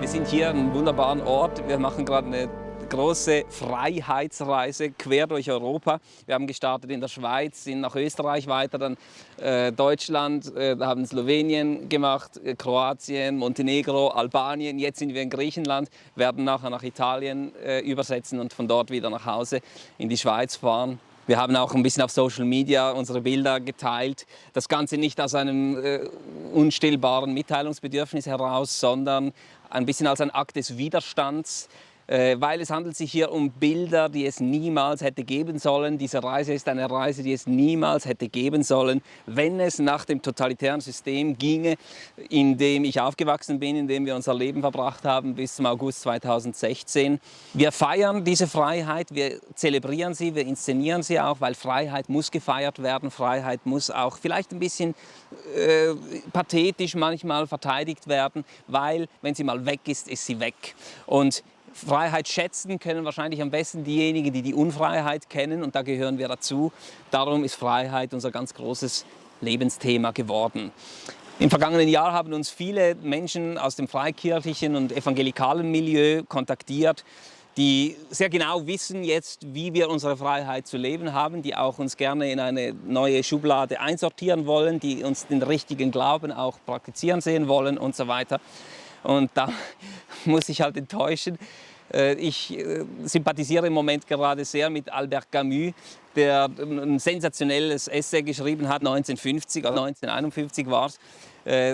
sind hier an einem wunderbaren Ort. Wir machen gerade eine große Freiheitsreise quer durch Europa. Wir haben gestartet in der Schweiz, sind nach Österreich weiter, dann Deutschland, haben Slowenien gemacht, Kroatien, Montenegro, Albanien. Jetzt sind wir in Griechenland, werden nachher nach Italien übersetzen und von dort wieder nach Hause in die Schweiz fahren. Wir haben auch ein bisschen auf Social Media unsere Bilder geteilt. Das Ganze nicht aus einem unstillbaren Mitteilungsbedürfnis heraus, sondern ein bisschen als ein Akt des Widerstands. Weil es handelt sich hier um Bilder, die es niemals hätte geben sollen. Diese Reise ist eine Reise, die es niemals hätte geben sollen, wenn es nach dem totalitären System ginge, in dem ich aufgewachsen bin, in dem wir unser Leben verbracht haben bis zum August 2016. Wir feiern diese Freiheit, wir zelebrieren sie, wir inszenieren sie auch, weil Freiheit muss gefeiert werden. Freiheit muss auch vielleicht ein bisschen pathetisch manchmal verteidigt werden, weil wenn sie mal weg ist, ist sie weg. Und Freiheit schätzen können wahrscheinlich am besten diejenigen, die die Unfreiheit kennen, und da gehören wir dazu. Darum ist Freiheit unser ganz großes Lebensthema geworden. Im vergangenen Jahr haben uns viele Menschen aus dem freikirchlichen und evangelikalen Milieu kontaktiert, die sehr genau wissen jetzt, wie wir unsere Freiheit zu leben haben, die auch uns gerne in eine neue Schublade einsortieren wollen, die uns den richtigen Glauben auch praktizieren sehen wollen und so weiter. Und da muss ich halt enttäuschen. Ich sympathisiere im Moment gerade sehr mit Albert Camus, der ein sensationelles Essay geschrieben hat, 1950, also 1951 war es,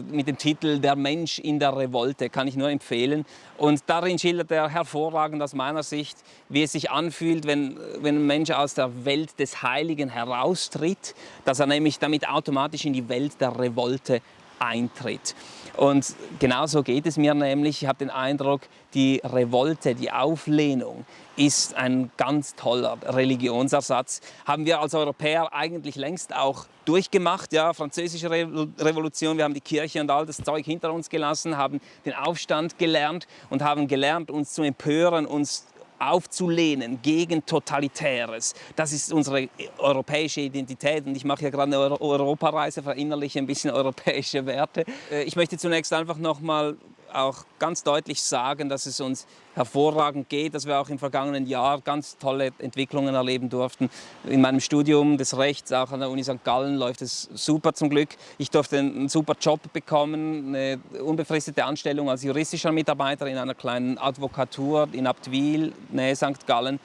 mit dem Titel Der Mensch in der Revolte, kann ich nur empfehlen. Und darin schildert er hervorragend aus meiner Sicht, wie es sich anfühlt, wenn ein Mensch aus der Welt des Heiligen heraustritt, dass er nämlich damit automatisch in die Welt der Revolte eintritt. Und genauso geht es mir nämlich. Ich habe den Eindruck, die Revolte, die Auflehnung ist ein ganz toller Religionsersatz. Haben wir als Europäer eigentlich längst auch durchgemacht. Ja, Französische Revolution, wir haben die Kirche und all das Zeug hinter uns gelassen, haben den Aufstand gelernt und haben gelernt, uns zu empören, uns aufzulehnen gegen Totalitäres. Das ist unsere europäische Identität und ich mache ja gerade eine Europareise, verinnerliche ein bisschen europäische Werte. Ich möchte zunächst einfach nochmal auch ganz deutlich sagen, dass es uns hervorragend geht, dass wir auch im vergangenen Jahr ganz tolle Entwicklungen erleben durften. In meinem Studium des Rechts, auch an der Uni St. Gallen, läuft es super zum Glück. Ich durfte einen super Job bekommen, eine unbefristete Anstellung als juristischer Mitarbeiter in einer kleinen Advokatur in Abtwil, Nähe St. Gallen.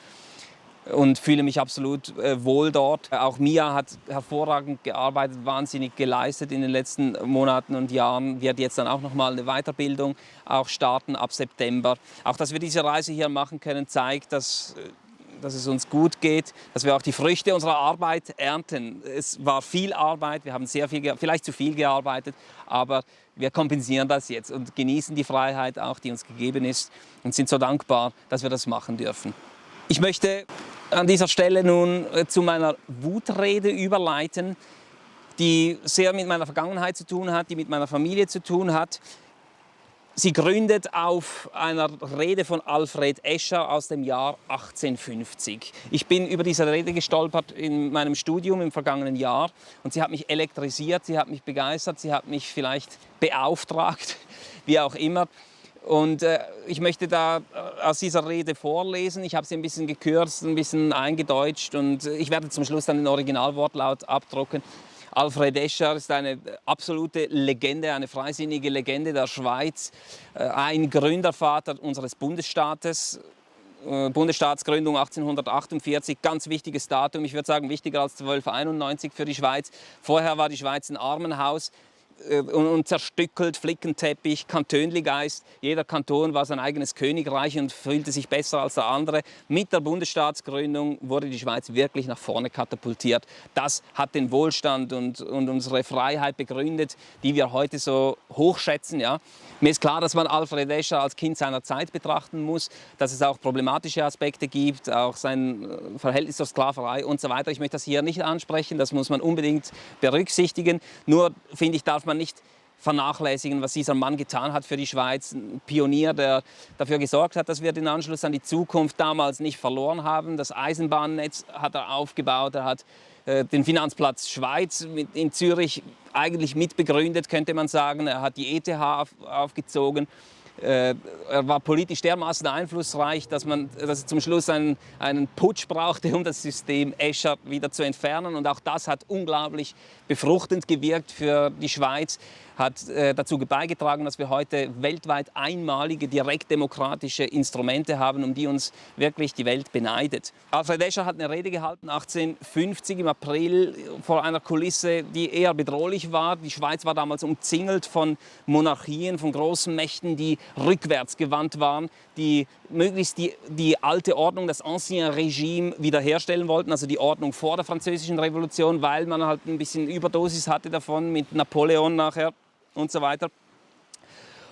Und fühle mich absolut wohl dort. Auch Mia hat hervorragend gearbeitet, wahnsinnig geleistet in den letzten Monaten und Jahren. Wird jetzt dann auch noch mal eine Weiterbildung auch starten ab September. Auch, dass wir diese Reise hier machen können, zeigt, dass es uns gut geht, dass wir auch die Früchte unserer Arbeit ernten. Es war viel Arbeit, wir haben sehr viel, vielleicht zu viel gearbeitet, aber wir kompensieren das jetzt und genießen die Freiheit auch, die uns gegeben ist und sind so dankbar, dass wir das machen dürfen. Ich möchte an dieser Stelle nun zu meiner Wutrede überleiten, die sehr mit meiner Vergangenheit zu tun hat, die mit meiner Familie zu tun hat. Sie gründet auf einer Rede von Alfred Escher aus dem Jahr 1850. Ich bin über diese Rede gestolpert in meinem Studium im vergangenen Jahr und sie hat mich elektrisiert, sie hat mich begeistert, sie hat mich vielleicht beauftragt, wie auch immer. Und ich möchte da aus dieser Rede vorlesen. Ich habe sie ein bisschen gekürzt, ein bisschen eingedeutscht und ich werde zum Schluss dann den Originalwortlaut abdrucken. Alfred Escher ist eine absolute Legende, eine freisinnige Legende der Schweiz, ein Gründervater unseres Bundesstaates. Bundesstaatsgründung 1848, ganz wichtiges Datum, ich würde sagen wichtiger als 1291 für die Schweiz. Vorher war die Schweiz ein Armenhaus und zerstückelt, Flickenteppich, Kantönligeist. Jeder Kanton war sein eigenes Königreich und fühlte sich besser als der andere. Mit der Bundesstaatsgründung wurde die Schweiz wirklich nach vorne katapultiert. Das hat den Wohlstand und unsere Freiheit begründet, die wir heute so hochschätzen. Ja. Mir ist klar, dass man Alfred Escher als Kind seiner Zeit betrachten muss, dass es auch problematische Aspekte gibt, auch sein Verhältnis zur Sklaverei und so weiter. Ich möchte das hier nicht ansprechen, das muss man unbedingt berücksichtigen. Nur finde ich, darf man nicht vernachlässigen, was dieser Mann getan hat für die Schweiz. Ein Pionier, der dafür gesorgt hat, dass wir den Anschluss an die Zukunft damals nicht verloren haben. Das Eisenbahnnetz hat er aufgebaut, er hat den Finanzplatz Schweiz in Zürich eigentlich mitbegründet, könnte man sagen. Er hat die ETH aufgezogen. Er war politisch dermaßen einflussreich, dass es zum Schluss einen Putsch brauchte, um das System Escher wieder zu entfernen. Und auch das hat unglaublich befruchtend gewirkt für die Schweiz, hat dazu beigetragen, dass wir heute weltweit einmalige direktdemokratische Instrumente haben, um die uns wirklich die Welt beneidet. Alfred Escher hat eine Rede gehalten 1850 im April vor einer Kulisse, die eher bedrohlich war. Die Schweiz war damals umzingelt von Monarchien, von großen Mächten, die rückwärts gewandt waren, die möglichst die alte Ordnung, das Ancien Regime wiederherstellen wollten, also die Ordnung vor der Französischen Revolution, weil man halt ein bisschen Überdosis hatte davon mit Napoleon nachher und so weiter.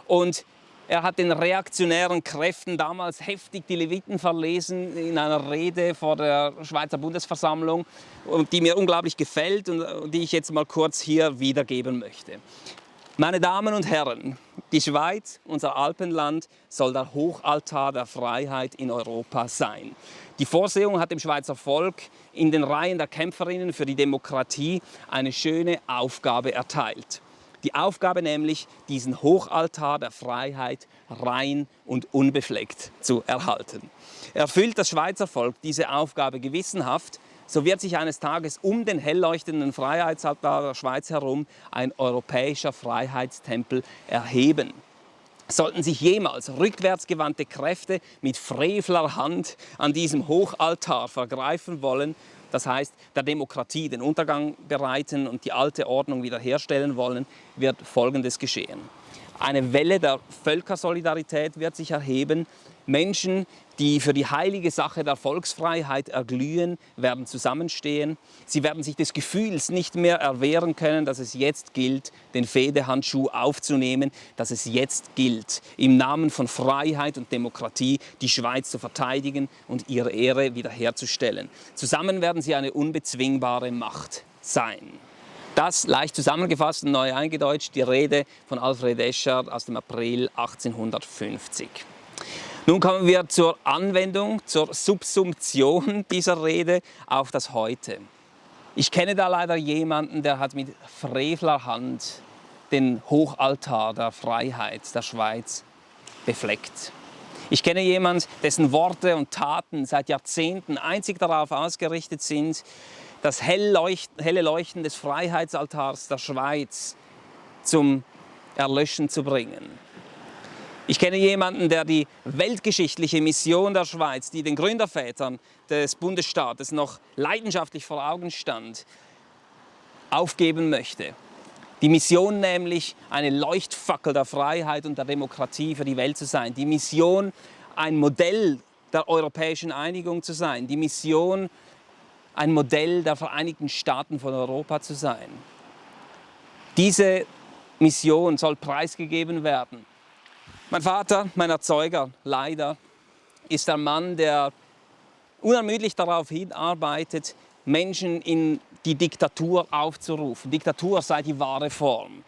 Und er hat den reaktionären Kräften damals heftig die Leviten verlesen in einer Rede vor der Schweizer Bundesversammlung, die mir unglaublich gefällt und die ich jetzt mal kurz hier wiedergeben möchte. Meine Damen und Herren, die Schweiz, unser Alpenland, soll der Hochaltar der Freiheit in Europa sein. Die Vorsehung hat dem Schweizer Volk in den Reihen der Kämpferinnen für die Demokratie eine schöne Aufgabe erteilt. Die Aufgabe nämlich, diesen Hochaltar der Freiheit rein und unbefleckt zu erhalten. Erfüllt das Schweizer Volk diese Aufgabe gewissenhaft, so wird sich eines Tages um den hell leuchtenden Freiheitsaltar der Schweiz herum ein europäischer Freiheitstempel erheben. Sollten sich jemals rückwärtsgewandte Kräfte mit frevler Hand an diesem Hochaltar vergreifen wollen, das heißt der Demokratie den Untergang bereiten und die alte Ordnung wiederherstellen wollen, wird Folgendes geschehen. Eine Welle der Völkersolidarität wird sich erheben. Menschen, die für die heilige Sache der Volksfreiheit erglühen, werden zusammenstehen. Sie werden sich des Gefühls nicht mehr erwehren können, dass es jetzt gilt, den Fehdehandschuh aufzunehmen, dass es jetzt gilt, im Namen von Freiheit und Demokratie die Schweiz zu verteidigen und ihre Ehre wiederherzustellen. Zusammen werden sie eine unbezwingbare Macht sein. Das leicht zusammengefasst und neu eingedeutscht, die Rede von Alfred Escher aus dem April 1850. Nun kommen wir zur Anwendung, zur Subsumption dieser Rede auf das Heute. Ich kenne da leider jemanden, der hat mit frevler Hand den Hochaltar der Freiheit der Schweiz befleckt. Ich kenne jemanden, dessen Worte und Taten seit Jahrzehnten einzig darauf ausgerichtet sind, das helle Leuchten des Freiheitsaltars der Schweiz zum Erlöschen zu bringen. Ich kenne jemanden, der die weltgeschichtliche Mission der Schweiz, die den Gründervätern des Bundesstaates noch leidenschaftlich vor Augen stand, aufgeben möchte. Die Mission nämlich, eine Leuchtfackel der Freiheit und der Demokratie für die Welt zu sein. Die Mission, ein Modell der europäischen Einigung zu sein. Die Mission, ein Modell der Vereinigten Staaten von Europa zu sein. Diese Mission soll preisgegeben werden. Mein Vater, mein Erzeuger, leider, ist der Mann, der unermüdlich darauf hinarbeitet, Menschen in die Diktatur aufzurufen. Diktatur sei die wahre Form.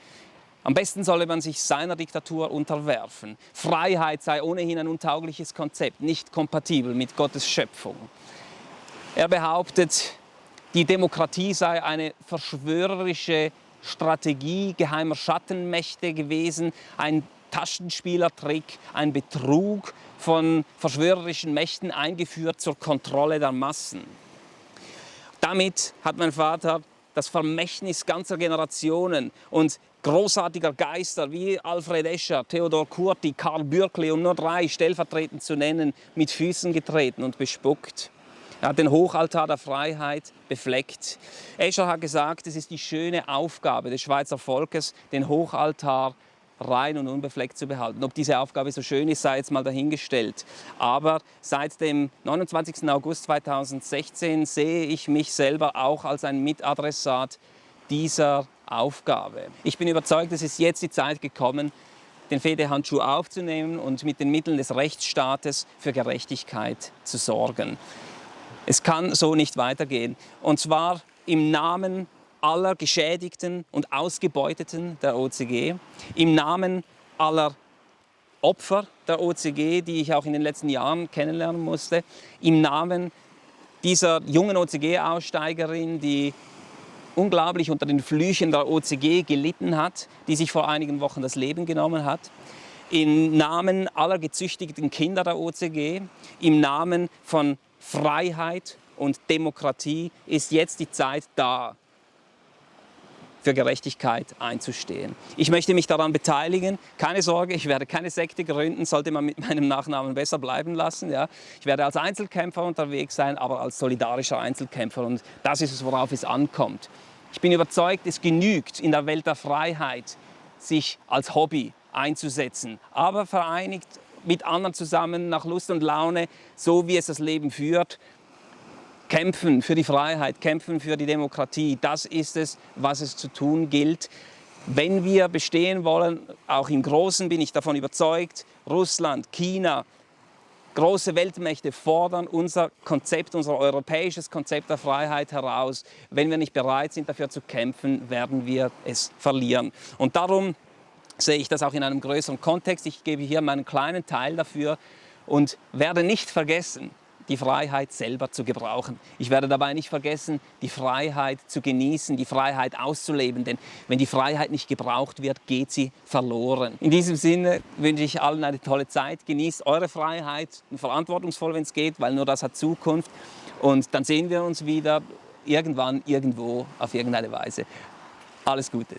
Am besten solle man sich seiner Diktatur unterwerfen. Freiheit sei ohnehin ein untaugliches Konzept, nicht kompatibel mit Gottes Schöpfung. Er behauptet, die Demokratie sei eine verschwörerische Strategie geheimer Schattenmächte gewesen, ein Taschenspielertrick, ein Betrug von verschwörerischen Mächten eingeführt zur Kontrolle der Massen. Damit hat mein Vater das Vermächtnis ganzer Generationen und großartiger Geister wie Alfred Escher, Theodor Kurti, Karl Bürkli, um nur 3 stellvertretend zu nennen, mit Füßen getreten und bespuckt. Er hat den Hochaltar der Freiheit befleckt. Escher hat gesagt, es ist die schöne Aufgabe des Schweizer Volkes, den Hochaltar rein und unbefleckt zu behalten. Ob diese Aufgabe so schön ist, sei jetzt mal dahingestellt. Aber seit dem 29. August 2016 sehe ich mich selber auch als ein Mitadressat dieser Aufgabe. Ich bin überzeugt, es ist jetzt die Zeit gekommen, den Fehdehandschuh aufzunehmen und mit den Mitteln des Rechtsstaates für Gerechtigkeit zu sorgen. Es kann so nicht weitergehen. Und zwar im Namen aller Geschädigten und Ausgebeuteten der OCG, im Namen aller Opfer der OCG, die ich auch in den letzten Jahren kennenlernen musste, im Namen dieser jungen OCG-Aussteigerin, die unglaublich unter den Flüchen der OCG gelitten hat, die sich vor einigen Wochen das Leben genommen hat. Im Namen aller gezüchtigten Kinder der OCG, im Namen von Freiheit und Demokratie ist jetzt die Zeit da, für Gerechtigkeit einzustehen. Ich möchte mich daran beteiligen. Keine Sorge, ich werde keine Sekte gründen, sollte man mit meinem Nachnamen besser bleiben lassen. Ja. Ich werde als Einzelkämpfer unterwegs sein, aber als solidarischer Einzelkämpfer. Und das ist es, worauf es ankommt. Ich bin überzeugt, es genügt in der Welt der Freiheit, sich als Hobby einzusetzen, aber vereinigt mit anderen zusammen nach Lust und Laune, so wie es das Leben führt, kämpfen für die Freiheit, kämpfen für die Demokratie. Das ist es, was es zu tun gilt. Wenn wir bestehen wollen, auch im Großen bin ich davon überzeugt, Russland, China, große Weltmächte fordern unser Konzept, unser europäisches Konzept der Freiheit heraus. Wenn wir nicht bereit sind, dafür zu kämpfen, werden wir es verlieren. Und darum sehe ich das auch in einem größeren Kontext. Ich gebe hier meinen kleinen Teil dafür und werde nicht vergessen, die Freiheit selber zu gebrauchen. Ich werde dabei nicht vergessen, die Freiheit zu genießen, die Freiheit auszuleben, denn wenn die Freiheit nicht gebraucht wird, geht sie verloren. In diesem Sinne wünsche ich allen eine tolle Zeit. Genießt eure Freiheit, verantwortungsvoll, wenn es geht, weil nur das hat Zukunft. Und dann sehen wir uns wieder irgendwann, irgendwo, auf irgendeine Weise. Alles Gute.